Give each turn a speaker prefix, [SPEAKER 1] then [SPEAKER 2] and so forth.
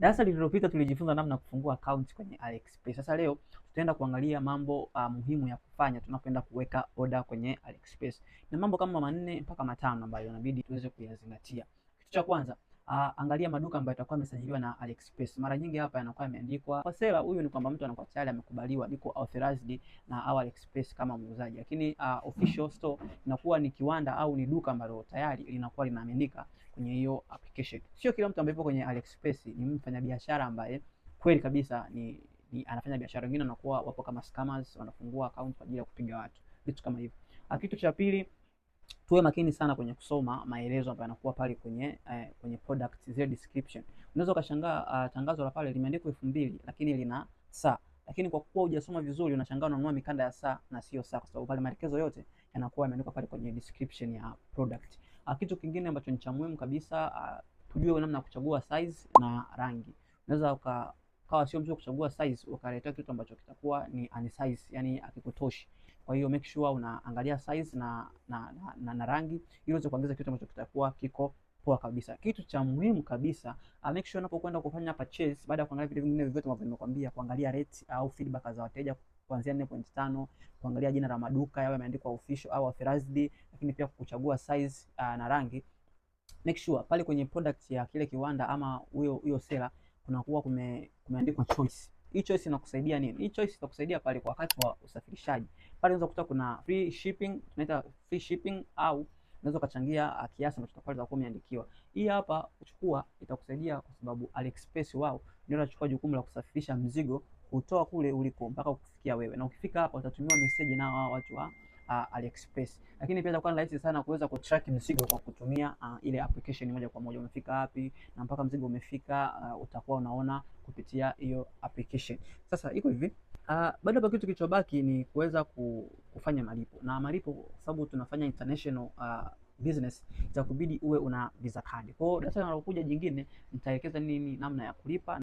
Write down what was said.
[SPEAKER 1] Darasa lililopita tulijifunza namna ya kufungua account kwenye AliExpress. Sasa leo tutaenda kuangalia mambo muhimu ya kufanya tunapoenda kuweka order kwenye AliExpress. Ni mambo kama manne mpaka matano ambayo inabidi tuweze kuyazingatia. Kitu cha kwanza, angalia maduka ambayo yatakuwa yamesajiliwa na AliExpress. Mara nyingi hapa yanakuwa yameandikwa kwa seller. Huyu ni kwamba mtu anakuwa tayari amekubaliwa, yuko authorized na AliExpress kama muuzaji. Lakini official store inakuwa ni kiwanda au ni duka ambalo tayari linakuwa linaaminika kwenye hiyo application. Sio kila mtu ambaye yupo kwenye AliExpress ni mfanyabiashara ambaye kweli kabisa ni anafanya biashara. Wengine wanakuwa wapo kama scammers, wanafungua account kwa ajili ya kupiga watu, vitu kama hivyo. Kitu cha pili, tuwe makini sana kwenye kusoma maelezo ambayo yanakuwa pale kwenye product zile description. Unaweza ukashangaa tangazo la pale limeandikwa 2000 lakini lina saa, lakini kwa kuwa hujasoma vizuri unashangaa unanunua mikanda ya saa na sio saa, kwa sababu pale maelekezo yote yanakuwa yameandikwa pale kwenye description ya product. Kitu kingine ambacho ni cha muhimu kabisa, tujue namna ya kuchagua size na rangi. Unaweza ukawa sio mzuri kuchagua size ukaletea kitu ambacho kitakuwa ni unsize, yani hakikutoshi. Kwa hiyo make sure unaangalia size na rangi ili uweze kuongeza kitu ambacho kitakuwa kiko poa kabisa. Kitu cha muhimu kabisa, make sure unapokwenda kufanya purchase, baada ya kuangalia vitu vingine vyote ambavyo nimekwambia, kuangalia rate au feedback za wateja kuanzia 4.5, kuangalia jina la maduka yawe yameandikwa official au authorized, lakini pia kuchagua size na rangi. Make sure pale kwenye product ya kile kiwanda ama hiyo seller kunakuwa kumeandikwa choice. Hii choice inakusaidia nini? Hii choice itakusaidia pale kwa wakati wa usafirishaji. Pale unaweza kukuta kuna free shipping, tunaita free shipping, au unaweza kuchangia kiasi ambacho pale itakuwa imeandikiwa. Hii hapa uchukua itakusaidia kwa sababu AliExpress wao ndio wanachukua jukumu la kusafirisha mzigo kutoa kule uliko mpaka kufikia wewe. Na ukifika hapa utatumiwa message na hao watu wa AliExpress. Lakini pia itakuwa rahisi sana kuweza kutrack mzigo kwa kutumia ile application moja kwa moja. Umefika wapi na mpaka mzigo umefika, utakuwa unaona kupitia hiyo application. Sasa iko hivi, baada ya kitu kilichobaki ni kuweza kufanya malipo. Na malipo kwa sababu tunafanya international business, itakubidi uwe una Visa card. Kwa hiyo darasa linalokuja jingine nitaelekeza nini namna ya kulipa.